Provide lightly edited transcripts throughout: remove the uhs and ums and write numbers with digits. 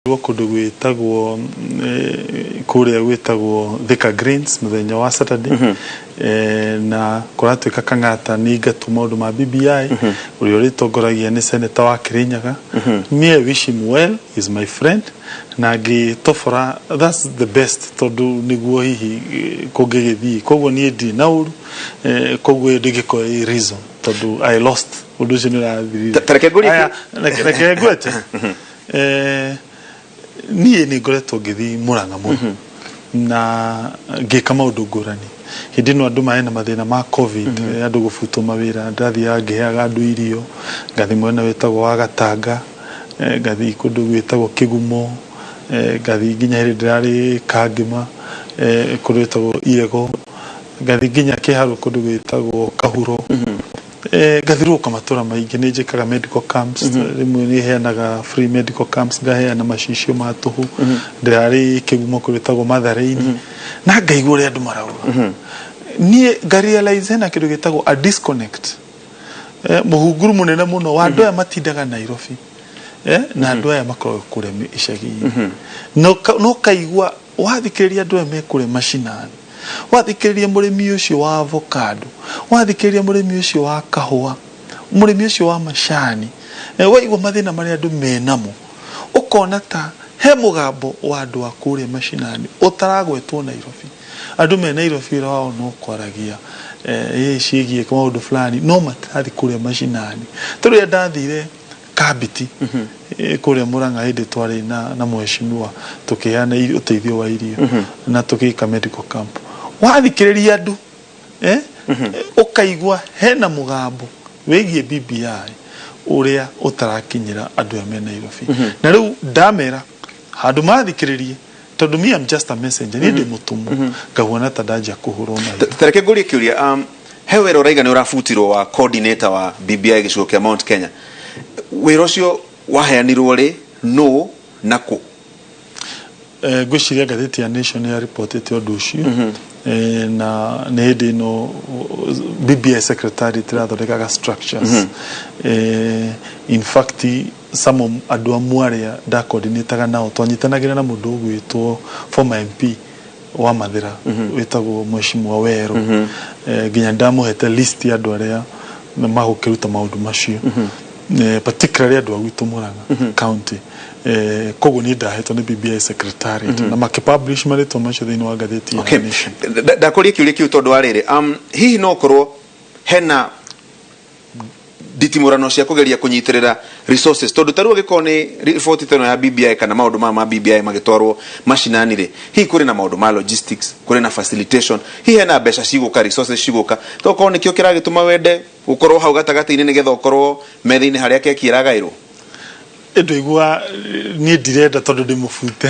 kundu gwitagwo kuria gwitagwo Thika Greens muthenya wa Saturday na kuratuika kangata ni gatuma undu ma BBI uri uritongoragia ni senator wa Kirinyaga. Me wish him well, is my friend na gitofora, that's the best tondu niguo hihi kungigithii koguo ni ndi nauru koguo ndigiko reason tondu I lost undu ucio ni rathirire tareke gwete niye ni ngoretwo ngithi Murang'a muno na ngika maundu ngurani hindi no andu maena mathina ma covid andu gufutwo mawira ndathia ngiheaga andu irio ngathi mwena wetagwo wa Gatanga ngathi kundu gwetagwo Kigumo ngathi nginya hindi ndirari Kangima kundu gwetagwo Irego ngathi nginya Kiharu kundu gwetagwo Kahuro gathiruka matura maingi ni njikaga medical camps rimwe ni heanaga free medical camps ngaheana macicio ma tuhu ndirari Kigumo kuritagwo Mathare-ini na ngaigua uri andu marauga ni realize na kindu gitagwo a disconnect muhunguru munene muno wa andu aya matindaga Nairobi na andu aya makoragwo kuria icagi-ini no kaigua wathikiriria andu aya me kuria mashinani wathikiriria murimi ucio wa avocado wathikiriria murimi ucio wa kahua murimi ucio wa macani waigua mathina maria andu menamo ukona ta he mugambo wa andu akuria mashinani utaragwetwo Nairobi andu me Nairobi wao no kwaragia ciigie maundu fulani no matathi kuria mashinani turia ndathire Kabiti kuria Murang'a hindi twari na mweshimiwa tukiana uteithio wa irio na tukika medical camp wathikiriria andu ukaigua hena mugambo wigie BBI uria utarakinyira andu ya me Nairobi na riu ndamera handu mathikiririe tondu me I'm just a messenger ni ndi mutumu ngahuna ta ndaja kuhurwo na tareke nguri kiuria hewe roraiga ni urafutirwo wa coordinator wa BBI gicigo kia Mount Kenya wira ucio waheanirwo ri no nako gwiciria gatheti ya Nation ya reportete undu ucio na nä hä ndä no BBI secretary tirathondekaga structures in fact some andu amwe aria nda coordinateaga nao twanyitanagira na mundu gwitwo former MP wa Mathira witagwo Mheshimiwa Weru nginya ndamuhete list ya andu aria magukiruta maundu macio particularly andu agwitwo Murang'a county koguo ni ndahetwo ni BBI secretary na makipublish maritwo macio thiini wa gatheti ya Nation. Ndakuria kiuria kiu tondu ariri hihi no korwo hena ditimurano cia kugeria kunyitirira resources tondu taru giko ni report teno ya BBI kana maundu ma BBI magitwarwo mashinani ri hihi kuri na maundu ma logistics kuri na facilitation hihi hena mbeca ciguka resources ciguka to korwo nikio kiragituma wende ukorwo hau gatagati-ini nigetha ukorwo metha-ini haria keki iragairwo endo igua ni direda tondu ndi mufute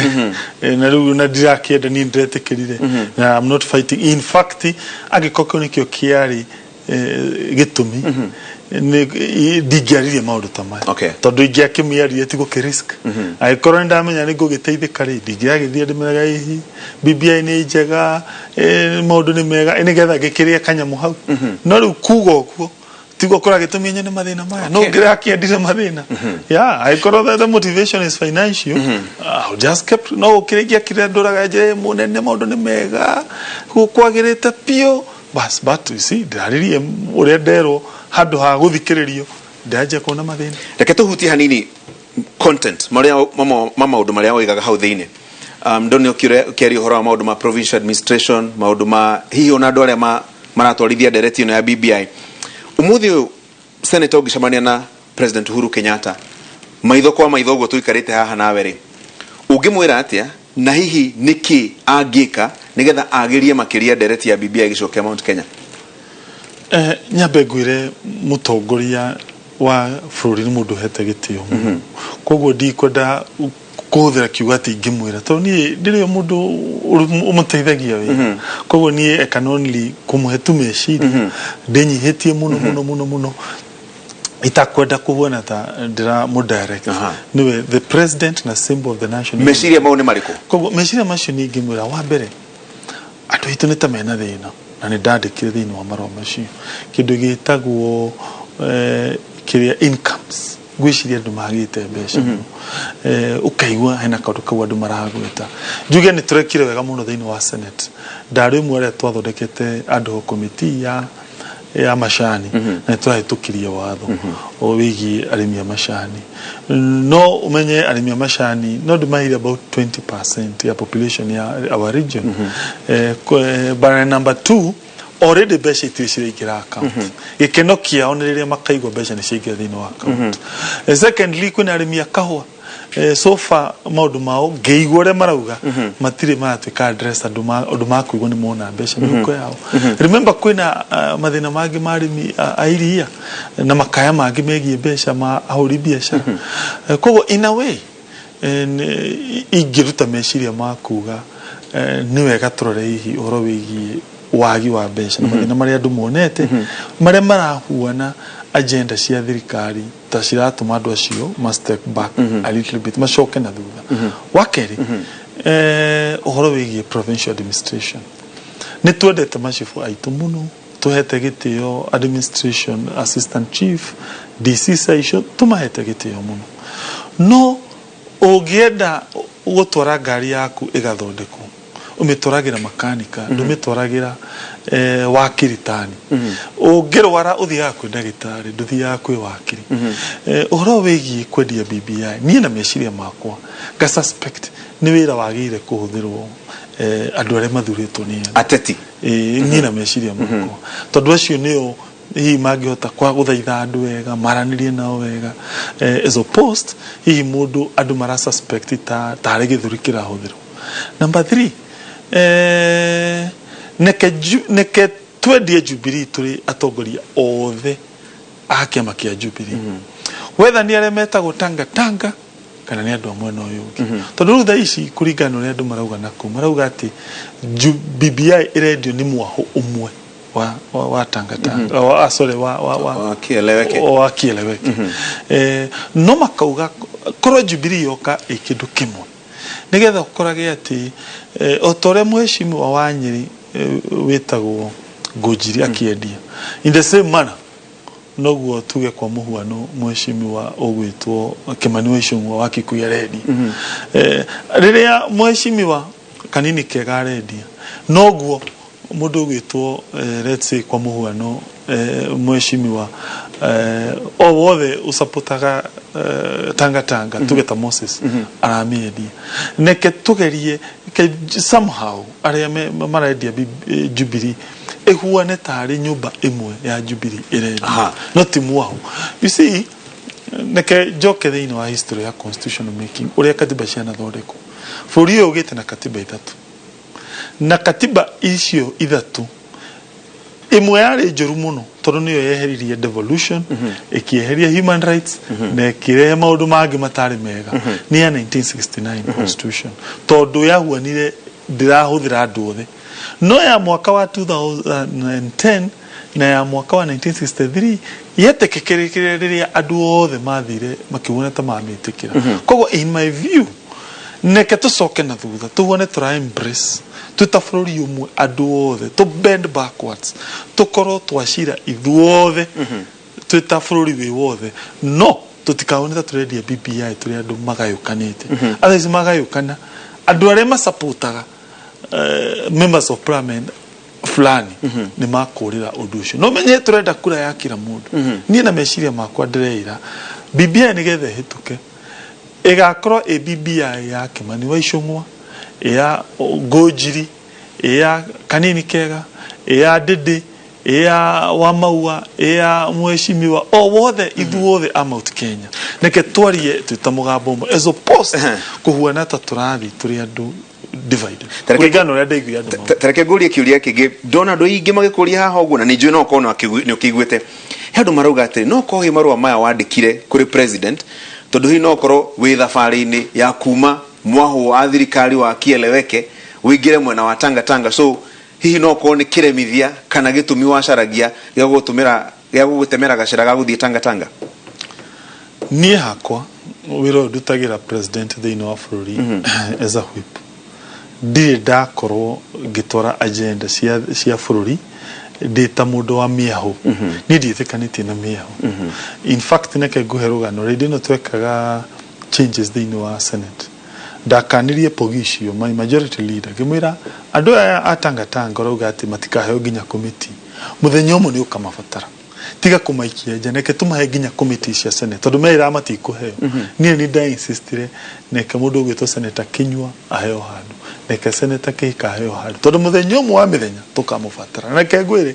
na riu na ndirakienda ni ndiretikirire na I'm not fighting in fact agikoko nikio kiari gitumi ni digiaririe maundu ta maya tondu ingiakimiarie tigo ki risk aikorwo ndamenya ni ngugiteithika ri ndigiagithie ndimeraga hihi BBI ni njega maundu ni mega nigetha gikiria kanyamu hau no riu kuga okuo tigo kora gitumia nyene mathina maya no ngira kiendire mathina I got the motivation is financial I just kept no kirigia kirenduraga je munene maundu ni mega kwagirite pio bas but you see ndaririe uria ndero handu ha guthikiririo ndaje kuona mathina reke tuhuti hanini content maria maundu maria oigaga hau thiini ndoni ukiri uhoro wa maundu ma provincial administration maundu ma hihi ona andu aria maratwarithia ndereti ino ya BBI umuthi senator ugicamania na President Uhuru Kenyatta maitho kwa maitho guo tuikarite haha nawe ri ungimwira atia na hihi niki angika nigetha agirie makiria ndereti ya BBI gicigo kia Mount Kenya nyambe ngwire mutongoria wa bururi ni mundu hete gitio koguo ndikwenda kuhuthira kiuga ati ngimwira to ni ndirio mundu umuteithagia we koguo ni I can only kumuhetu meciri ndinyihitie muno itakwenda kuhuana ta ndira mu direct niwe the president na symbol of the nation meciria mau ni mariko koguo meciria macio ni ngimwira wa mbere andu itu ni ta mena thina na ni ndandikire thiini wa maroma macio kindu gitagwo kiria incomes gwiciria andu magite mbeca ukaigua hena kaundu kau andu maragweta njuge ni turekire wega muno thiini wa Senate ndari mwe aria twathondekete andu committee ya macani na turahitukiria watho o wigi arimi ya macani no umenye arimi ya macani no dimahiri about 20% ya population ya our region but number 2 already besha itiricire igira account ikeno kiao niriria makaigwa besha ni ciigira thiini wa account secondly kuna arimi ya kahua so far maundu mao ngeigore marauga matire matwika address andu makuigwa ni mona besha nuko yao remember kwina mathina mangi marimi airia na makaya mangi megie besha ma ahuri biashara kogo in a way igiruta meciria makuga ni wega turore hihi uhoro wigie wagi wa besha na mathina maria andu monete maria marahuana agenda cia thirikari ta ciratuma andu acio ma step back a little bit macoke na thutha wakeri uhoro wigie provincial administration ni twendete macibu aitu muno tuhete gitio administration assistant chief DC session tumahete gitio muno no ugienda gutwara ngari yaku igathondekwo umitwaragira makanika ndumitwaragira wakiritani ungirwara uthiaga kwi ndagitari nduthiaga kwi wakiri uhoro wigie kwendia BBI nie na meciria makwa ga suspect ni wira wagire kuhuthirwo andu aria mathuritwo ni ateti nie na meciria makwa tondu acio nio hihi mangihota kwa guthaitha andu wega maranirie nao wega as opposed hihi mundu andu mara suspect tari githuri kirahuthirwo number 3 neke twendie Jubilee turi atongoria othe a kiama kia Jubilee whether ni arĩa metagwo tanga kana ni andu amwe no yungi tondu rutha ici kuringana uria andu marauga naku marauga ati BBI irendio ni mwaho umwe wa tanga sorry wa kieleweke no makauga korwo Jubilee yoka ikindu kimwe nigetha ukorage ati otore mheshimiwa wa Nyeri wetagwo Ngũnjiri akiendia in the same manner noguo tuge kwa muhuano mheshimiwa ogwitwo Kimani wa Ichung'wa wa Kikuyu ready riria mheshimiwa Kanini Kega ready noguo mundu ogwitwo let's say kwa muhuano mheshimiwa o wothe usapotaga tanga tugeta Moses aramiedia neke tugerie somehow aria maraendia Jubilee ehuane tari nyumba imwe ya Jubilee irendia not mwaho you see neke joke thiini wa history ya constitutional making uria katiba ciana thondeko bũrũri ũyũ ũgĩte na katiba ithatu na katiba icio ithatu imwe yari njũru muno tondu niyo yeheririe devolution ikieheria human rights na ikirehe maundu mangi matari mega ni ya 1969 constitution tondu yahuanire ndirahuthira andu othe no ya mwaka wa 2010 na ya mwaka wa 1963 yetekekerekire riria andu othe mathire makiwona ta mamitikira kogo in my view neke tucoke na thutha tuone tura embrace tutafururi umwe andu othe to bend backwards tukorwo twashira ithuothe tutafururi wi wothe no tutikaone ta turendia BBI turi andu magayukanite athaici magayukana andu aria masupportaga members of parliament fulani ni makurira undu ucio no menye turenda kura ya kila mundu nie na meciria makwa ndireira BBI ni gethe hituke igakorwo BBI ya Kimani wa Ichung'wa ya Ngũnjiri ya Kanini Kega ya Ndindi ya Wamaua ya mheshimiwa o wothe ithuothe a Mount Kenya neke twarie twita mugambo umwe as opposed kuhuana ta turathi turi andu divided kuringana uria ndaigua andu tareke ngurie kiuria kingi ndona andu ingi magikuria haha uguo na ni njui no kono ni ukiguite andu marauga ati no kohi marua maya wandikire kuri president tondu hi no korwo wi thabari-ini ya kuma mwaho wa thirikari wa kieleweke wingire mwena wa tanga so hihi no korwo ni kiremithia kana gitumi wa caragia gya gugutemera gacira ga guthie tanga nie hakwa wiro ndutagira president thiini wa bururi as a whip ndire ndakorwo ngitwara agenda cia bururi data mundu wa miahu ni ndiĩtĩkanĩtie na miahu in fact neke nguhe rũgano rĩndĩ no twekaga changes thĩinĩ wa Senate ndakanirie Pogicio my majority leader ngĩmwĩra andũ aya atangatanga rauga atĩ matikaheo nginya committee muthenya ũmwe nĩ ũkamabatara tiga kumaikia nja neke tumahe nginya committee cia Senate tondu meira matikũheo niĩ ni nda insistire neke mũndũ ũgwĩtwo Senator Kinyua aheo handu neke Senator Kĩhika aheo handu tondu muthenya ũmwe wa mĩthenya tukamũbatara neke ngwĩre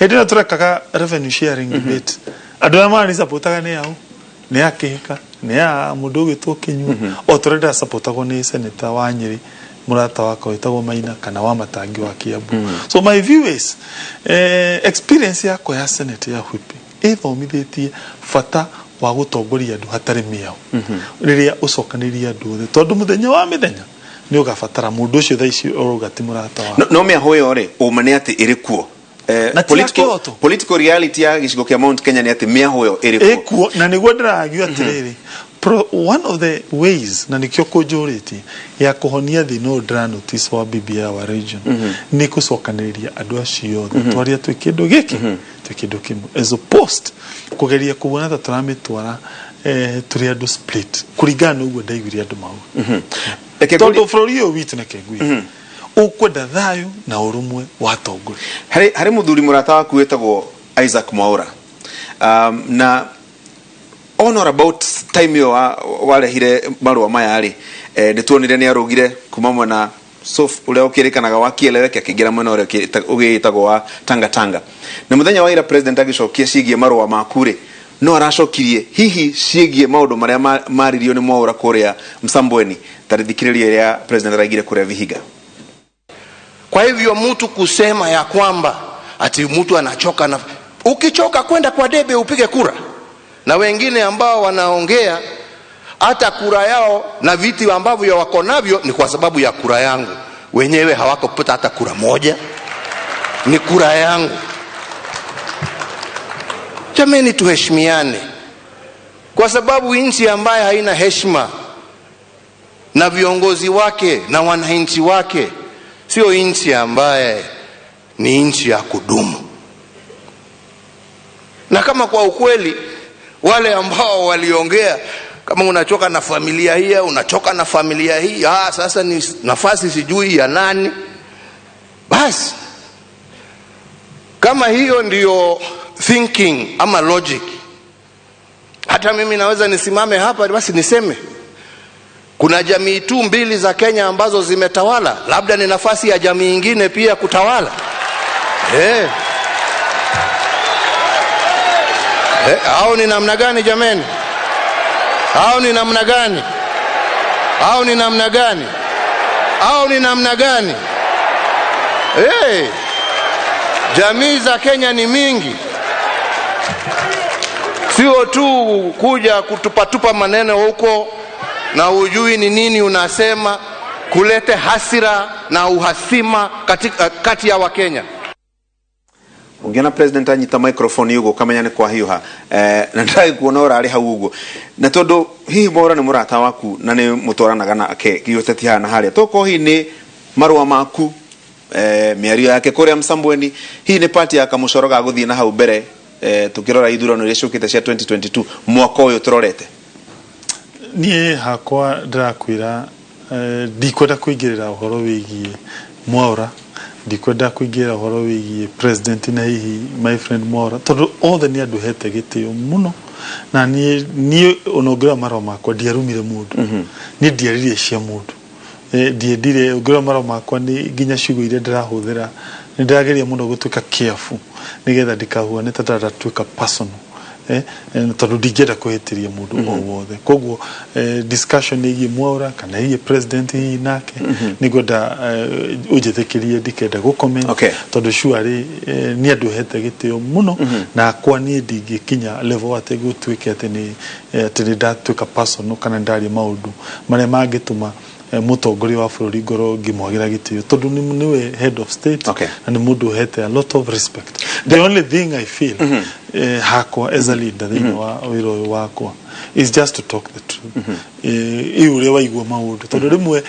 hĩndĩ ĩyo turekaga revenue sharing debate andũ aya mani supportaga nĩ ao nĩ ya Kĩhika nĩ ya mũndũ ũgwĩtwo Kinyua o turenda supportagwo nĩ Senator wa Nyeri murata wako wetagwo Maina kana wa Matangi wa Kiambu so my view is experience yako ya Senate ya whip ithomithĩtie bata wa gutongoria andu hatari miao riria ucokaniria andu othe tondu muthenya wa mithenya ni ugabatara mundu ucio tha ici uruga ti murata wa no me ahoyo ri umane ati iri kuo political reality ya gicigo kia Mount Kenya ni ati me ahoyo iri kuo na niguo ndiragiu atiriri one of the ways na nikyo kujuriti ya kuhonia the no dra notice wa BBI wa region ni kucokaniria andu acio twaria twi kindu giki twi kindu kimwe as opposed kugeria kubona ta turamitwara turi andu split kuringana uguo ndaiguire andu mau tondu bururi uyu witu na kengui ukwenda thayu na urumwe wa tongori hari muthuri murata waku wetagwo Isaac Mwaura na honor about time yo warehire marua maya ari nituonire ni arugire kuma mwena sof uria ukirikanaga wakieleweke akigira mwena uria ugitagwo wa Tanga na muthenya wa ira president agicokia cigie marua makure no aracokirie hihi cigie maundu maria maririo ni Mwaura kuria Msambweni tarithikiriria ya president araigire kuria Vihiga. Kwa hivyo mtu kusema ya kwamba ati mtu anachoka na ukichoka kwenda kwa debe upige kura, na wengine ambao wanaongea hata kura yao na viti ambavyo wako navyo ni kwa sababu ya kura yangu, wenyewe hawakupata hata kura moja, ni kura yangu. Jameni, tuheshimiane, kwa sababu nchi ambayo haina heshima na viongozi wake na wananchi wake sio nchi ambaye ni nchi ya kudumu. Na kama kwa ukweli wale ambao waliongea kama unachoka na familia hii, unachoka na familia hii, sasa ni nafasi sijui ya nani, basi kama hiyo ndiyo thinking ama logic, hata mimi naweza nisimame hapa basi niseme kuna jamii tu mbili za Kenya ambazo zimetawala, labda ni nafasi ya jamii nyingine pia kutawala. Au ni namna gani jameni? Au ni namna gani? Au ni namna gani? Au ni namna gani? Jamii za Kenya ni mingi, sio tu kuja kutupatupa maneno huko na ujui ni nini unasema, kulete hasira na uhasima kati ya Wakenya. Ungiona president anyita microphone yugo kamenya ni kwa hiyo na ndai kuona ora ari hau ugo na tondu hihi Mwaura ni murata waku na ni mutwaranaga nake gioteti hana haria toko hi ni marua maku miario yake kuria Msambweni hi ni party ya kamucoroga guthie na hau mbere tukirora ithurano iria ciukite cia 2022 mwaka uyu turorete nie hakwa ndakwira ndikwenda kuingirira uhoro wigie Mwaura, ndikwenda kuingirira uhoro wigie president na hihi my friend Mwaura tondu othe ni andu hete gitio muno na nie onogera marwa makwa ndiarumire mundu ni ndiaririe cia mundu ndiendire onogera marwa makwa ni nginya ciugo ire ndirahuthira ni ndirageria muno gutuika careful nigetha ndikahua ni tatatuika personal tondu ndingenda kuhitiria mundu o wothe koguo discussion igi Mwaura kana igi president hii nake nigwenda ujethikirie ndikenda gucomment tondu sure ni andu hete gitio muno na kwa ni ndingikinya level ate gutuike ati ni ndatuika personal kana ndari maundu maria mangituma mutongoria wa bururi ngoro ngimwagira gitio tondu niwe head of state and mundu hete a lot of respect. The only thing I feel hakwa as a leader wa wiro wakwa is just to talk the truth. Iure waigua maundu tondu rimwe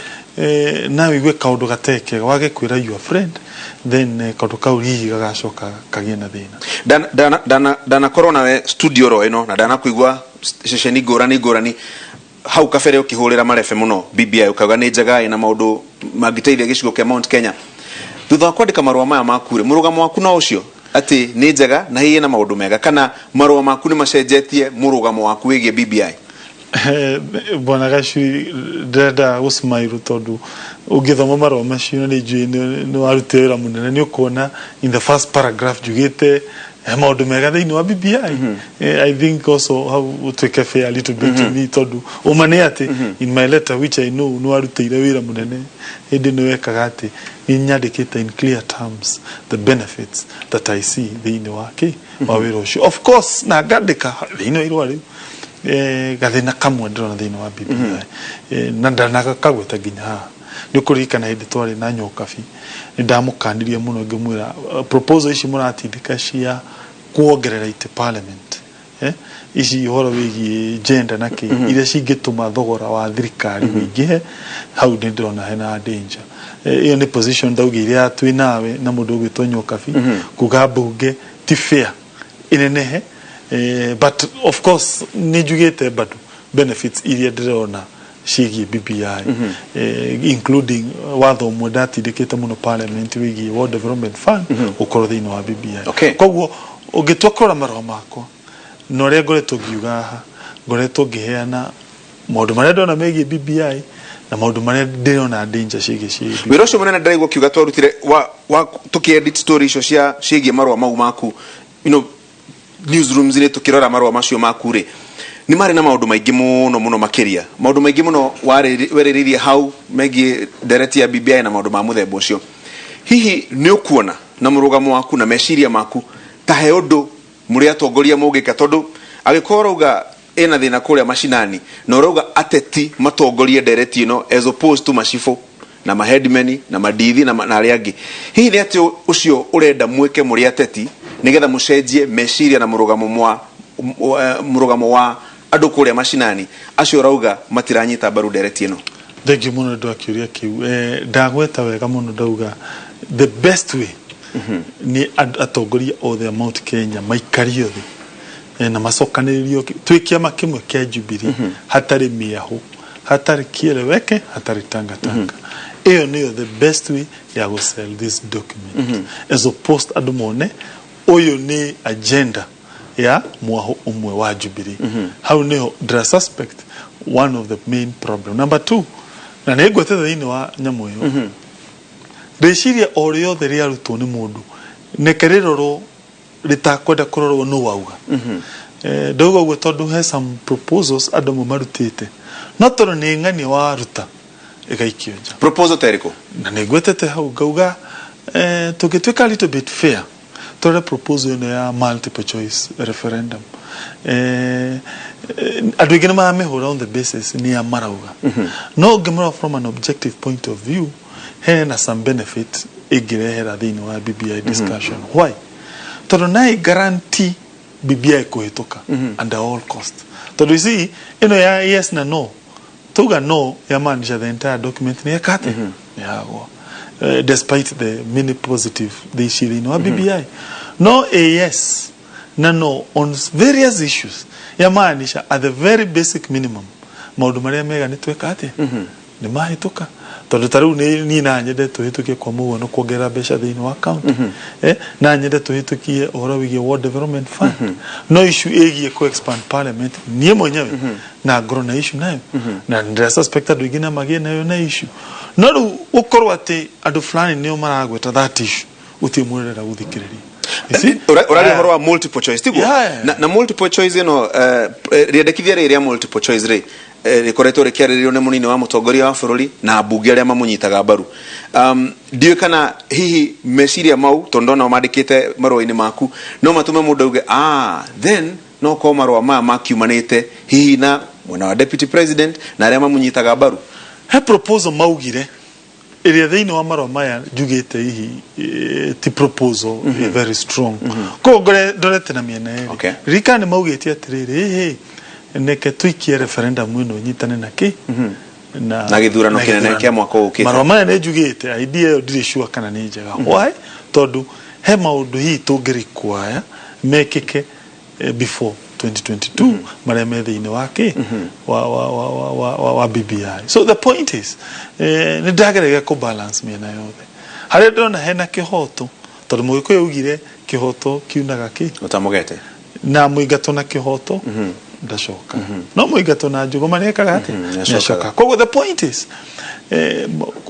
na wigwe kaundu gateke wage kwira your friend then kaundu kau hihi gagacoka kagie na thina. Dana corona we studio ro ino na dana kuigwa ceceni ngurani hau kabere ukihurira marefe muno BBI ukaga ni njega ina maundu magiteithia gicigo kia Mount Kenya thutha kwandika marua maya makure murugamo waku no ucio ati ni njega na hihi na maundu mega kana marua maku ni macenjetie murugamo waku wigie BBI? Bwana Gashi dada usmairu tondu ugithoma marua macio ni njui ni warutira munene ni ukona in the first paragraph jugite maundu mega thiini wa BBI. I think also how to cafe a little bit to me tondu umane ati in my letter which I know no arutira wira munene hindi ni wekaga ati ni nyandikite in clear terms the benefits that I see thiini wake wa wira ucio. Of course na ngandika thiini wa irwa riu gathina kamwe ndirona thiini wa BBI na ndanaga kagweta nginya haha ni kurikana hindi twari na nyokabi ndamukanirie muno ngimwira proposal ici muratindika cia kuongerera ite parliament ici horo wigi gender na ki ire cingituma thogora wa thirikari wingihe hau ni ndona hena danger. Iyo ni position ndaugire atwi nawe na mundu ugitwo nyokabi kuga bunge ti fair inenehe but of course ni jugete bado benefits iria ndirona cigie BBI including watho mudati dikete muno parliament wigi World Development Fund ukoro thiini wa BBI. Koguo ugitwakora marwa makwa no re ngoretwo ngiuga ngoretwo ngiheana maundu maria ndona megie BBI na maundu maria ndona danger cigie BBI. Wiro cio munene ndiraigua kiuga twarutire wa tukiedit story icio cigie marwa mau maku newsrooms ni tukirora marwa macio maku ri ni mari na maundu maingi muno makiria maundu maingi muno wereririe hau megie direct ya BBI na maundu ma muthemba ucio hihi ni ukuona na murugamo waku na meciria maku ta he undu muri atongoria mugika tondu agikorauga ena thina kuria mashinani no rauga ateti matongorie direct ino as opposed to mashifu na maheadmen na madithi na ariangi hihi ni ati ucio urenda mweke muri ateti nigetha mucenjie meciria na murugamo wa andu kuria mashinani acio rauga matiranyita baru direct ino? Thank you muno ndo akiuria kiu ndagweta wega muno ndauga the best way ni atongoria othe Mount Kenya maikario thi na macokanirio twikia makimwe kia Jubilee hatari miahu hatari kieleweke hatari tanga iyo niyo the best way ya go sell this document as opposed andu mone oyo ni agenda ya mwaho umwe wa Jubilee. How niyo the suspect one of the main problem. Number 2 na negwete thiini wa nyamu iyo reciria orio theri arutwo ni mundu nekerero ritakwenda kurorwo no wauga ndogo gwe tondu he some proposals adamu marutite no toro ni ngani wa ruta igaikio nja proposal teriko na negwetete hau gauga tugitwika a little bit fair tore proposal ya multiple choice referendum adu igina ma mehura on the basis ni amarauga no gemura from an objective point of view hena some benefit igirehera thiini wa BBI discussion. Why? Tondu nai guarantee BBI kuhituka under all cost. Tondu see ino ya yes na no tuga no ya maanisha the entire document ni yakate yago despite the many positive they shiri no BBI no a yes na no on various issues ya maanisha at the very basic minimum maundu maria mega ni twekate ni mahituka tondu taru ni na nyende tuhitukie kwa mugo no kuongera besha thiini wa county na nyende tuhitukie uhoro wigie World Development Fund no issue egie ko expand parliament ni mwenyewe na ngoro na issue nayo na ndira suspect adu igina magie nayo na issue no ukorwo ati adu fulani ni maragweta that issue utimurera guthikiriria urari uhoro wa multiple choice tigo na multiple choice ino riendekithia ria multiple choice ri rikoretwo rikiarĩrĩrio nĩ munini wa mutongoria wa bururi na bunge aria mamunyitaga mbaru ndiwe kana hihi meciria mau tondona mandikite marũa-inĩ maku no matume mundu auge then no ko marũa ma makiumanĩte hihi na mwena wa deputy president na aria mamunyitaga mbaru he proposal maugire ĩrĩa thĩinĩ wa marũa maya njugĩte hihi ti proposal very strong koguo ndorete na mĩena ĩrĩ ririkana nĩ maugĩte atĩrĩrĩ neke tuikie referendum ĩno nyitane na kĩ na gĩthurano kĩnene kĩa mwaka ũkĩte marũa maya nĩ njugĩte idea ĩyo ndirĩ sure kana nĩ njega why tondũ he maũndũ hihi tũngĩrequire mekĩke before 2022 marĩa me thĩinĩ wa kĩ wa BBI. So the point is nĩ ndageragia kũ balance mĩena yothe harĩa ndona hena kĩhoto tondũ Mũgĩkũyũ augire kĩhoto kiunaga kĩ ũtamũgete na mũingatwo na kĩhoto ndacoka no mũingatwo na Njũgũma nĩ ekaga atĩ ndacoka. Koguo the point is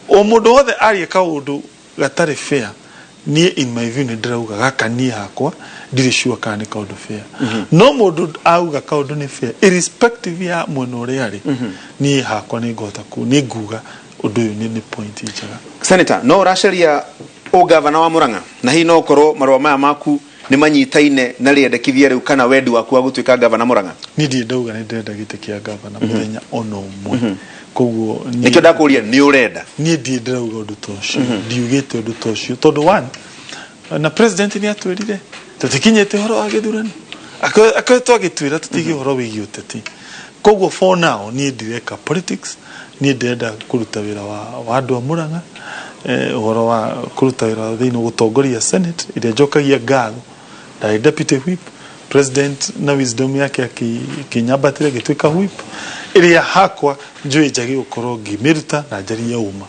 o mũndũ wothe aria kaũndũ gatarĩ fair niĩ in my view nĩ ndĩrauga gaka niĩ hakwa ndirĩ sure kana nĩ kaũndũ fair no mũndũ auga kaũndũ nĩ fair irrespective ya mwena ũrĩa arĩ niĩ hakwa nĩ ngũhota nĩ nguga ũndũ ũyũ nĩ point njega. Senator no ũracaria ũgavana wa Murang'a na hihi no ũkorwo marũa maya maku nĩ manyitaine na rĩendekithia rĩu kana wendi waku wa gũtuĩka gavana Murang'a? Niĩ ndiĩ ndauga nĩ ndĩrenda gĩtĩ kĩa gavana mũthenya ona ũmwe koguo nĩkĩo ndakũria nĩ ũrenda. Niĩ ndiĩ ndĩrauga ũndũ ta ũcio ndiugĩte ũndũ ta ũcio tondũ one na president nĩ atwĩrire tũtikinyĩte ũhoro wa gĩthurano akoretwo agĩtwĩra tũtige ũhoro wĩgiĩ ũteti koguo for now niĩ ndireka politics niĩ ndĩrenda kũruta wĩra wa andũ a Murang'a ũhoro wa kũruta wĩra thĩinĩ gũtongoria Senate ĩrĩa njokagia ngatho ndarĩ deputy whip president na wisdom yake akĩnyambatĩra gĩtuĩka whip ĩrĩa hakwa njũĩ njagi gũkorwo ngĩmĩruta na njarie uma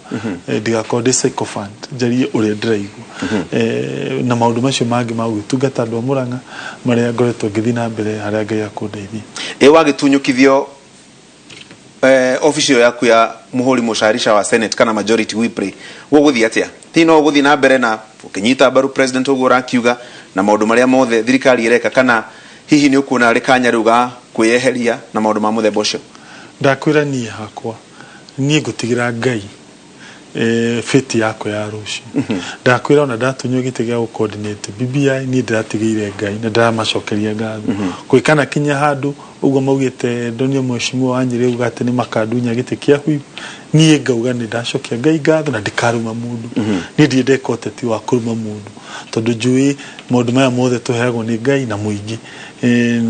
ndigakorwo ndĩ sycophant njarie ũrĩa ndĩraigua na maũndũ macio mangĩ ma gũtungata andũ a Murang'a marĩa ngoretwo ngĩthiĩ na mbere harĩa Ngai akũndeithia. Wagĩtunyũkithio office yaku ya muhuri musharisha wa Senate kana majority whip gũgũthiĩ atĩa? Hihi no gũthiĩ na mbere na ũkĩnyita mbaru president ũguo ũrakiuga na maũndũ marĩa mothe thirikari ĩreka kana hihi nĩ ũkuona arĩ kanya rĩu ga kwĩyeheria na maũndũ ma mũthemba ũcio? Ndakwĩra niĩ hakwa niĩ ngũtigĩra Ngai fiti yako ya rũciũ ndakwĩra ona ndatunywo gĩtĩ gĩa gũ-coordinate BBI niĩ ndĩratigĩire Ngai na ndĩramacokeria ngatho gwĩkana kinya handũ ũguo maugĩte ndonio mheshimiwa wa Nyĩrĩ uga atĩ nĩ makandunya gĩtĩ kĩa whip niĩ ngauga nĩ ndacokia Ngai ngatho na ndikaruma mũndũ niĩ ndiĩ ndeka ũteti wa kũruma mũndũ tondũ njũĩ maũndũ maya mothe tũheagwo nĩ Ngai na mũingĩ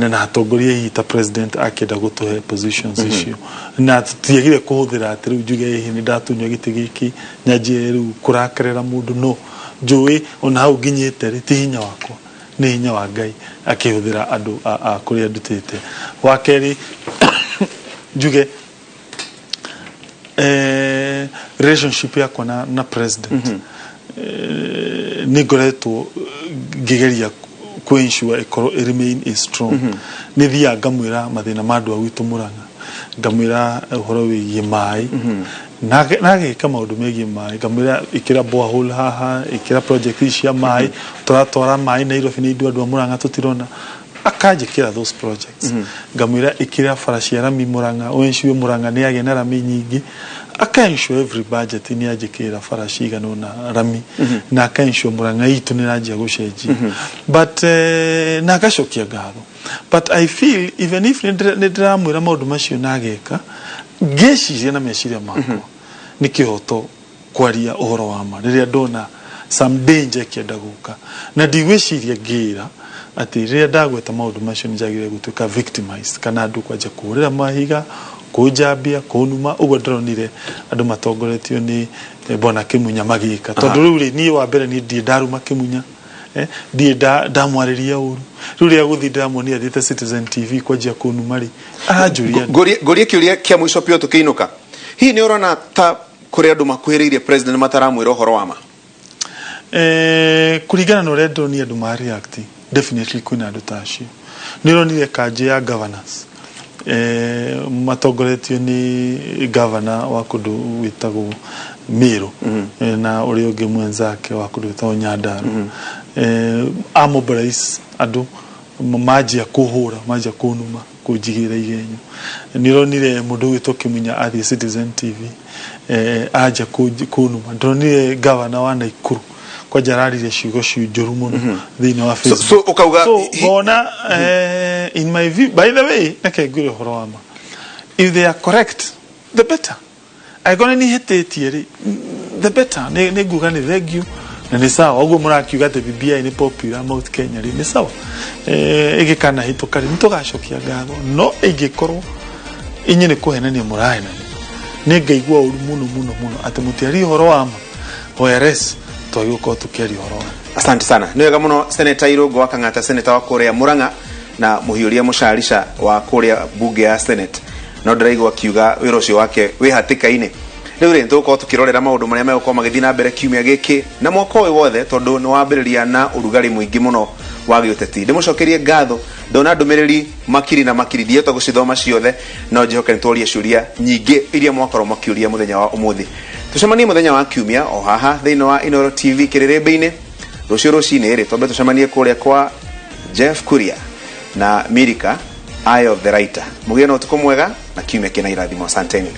na atongoria hihi ta president akĩenda gũtũhe positions icio na tũtiagire kũhũthĩra atĩ rĩu njuge hihi nĩ ndatunywo gĩtĩ gĩkĩ nyanjie rĩu kũrakarĩra mũndũ no njũĩ ona hau nginyĩte ti hinya wakwa nĩ hinya wa Ngai akĩhũthĩra andũ a kũrĩa ndutĩte. Wa kerĩ njuge relationship yakwa na president nĩ ngoretwo ngĩgeria ensure ikorwo remain is strong nĩ thia ngamwĩra mathĩna ma andũ a gwitũ Murang'a ngamwĩra ũhoro wĩgiĩ maĩ nagĩka maũndũ megiĩ maĩ ngamwĩra ĩkĩra borehole haha ĩkĩra project cia maĩ tũratwara maĩ Nairobi nĩ andũ a Murang'a tũtirona akanjĩkĩra those projects ngamwĩra ĩkĩra bara cia rami Murang'a ensure Murang'a nĩ agĩa na rami nyingĩ ensure every budget ni ajikira bara cigano na rami na ensure Murang'a itu ni ranjia gucenjia but na gacokia ngatho but I feel even if ndiramwira maundu macio nageka ngeciria na meciria makwa ni kihoto kwaria uhoro wa ma riria ndona some danger kienda guka na ndigwiciria ngira ati riria ndagweta maundu macio njagire gutuika victimized kana andu kwanja kurira mahiga kujambia kunuma ugo ndronire andu matongoretio ni Bwana Kimunya magika tondu riu ni wa mbere ni ndie ndaruma Kimunya ndie ndamwariria uru riu ria guthi ndamuonia thite Citizen TV kwajia kunuma ri aranjuria gorie kiuria kia mwico pio tukiinuka hii ni urona ta kuri andu makuhiriire president mataramwira uhoro wa ma kurigana no redo ni andu ma react definitely kuna andu tacio ni ronire kanje ya governance matongoretio ni governor wa kundu witagwo Miru na uri ungi mwenzake wa kundu witagwo Nyandarua amobilize andu majia kuhura majia kunuma kujigira igenyo nironire mundu witwo Kimunya athi Citizen TV aja kunuma ndonire governor wa Naikuru kwa jararire ciugo ciunjuru muno thini wa Facebook so ukauga bona in my view by the way nake ngire horo wama if they are correct the better aigona ni hetetie ri the better ne nguga ni thank you na ni sawa uguo murakiuga te BBI ni popular Mount Kenya ri ni sawa igikana hitukari nitugacokia ngatho no igikorwo inyi ni kuhenania murahena ni ngaigua uru muno ati mutiari horo wa ma ORS toyuko tukiari horo. Asante sana. Ni wega muno Senator Irungu wa Kang'ata, Senator wa Kuria Murang'a na muhiuria mucarisha wa Kuria bunge ya Senate. No ndiraigua kiuga wira ucio wake wi hatika-ini. Riu ri ntuko tukirorera maundu maria megukoma magithii na mbere kiumia giki na mwaka uyu wothe tondu ni wambiriria na urugari muingi muno wa giuteti. Ndimucokerie ngatho ndona ndumiriri makiri na makiri ndieta gucithoma ciothe no njihoke nitworie ciuria nyingi iria mwakorwo makiuria muthenya wa umuthi. Tucemanie muthenya wa kiumia o haha thiini wa Inooro TV kirerembe-ini rucio rucini ri twambe tucemanie kuria kwa Jeff Kuria na Mirika Eye of the Writer. Mugie no tuko mwega na kiumia kina irathimo. Asanteni.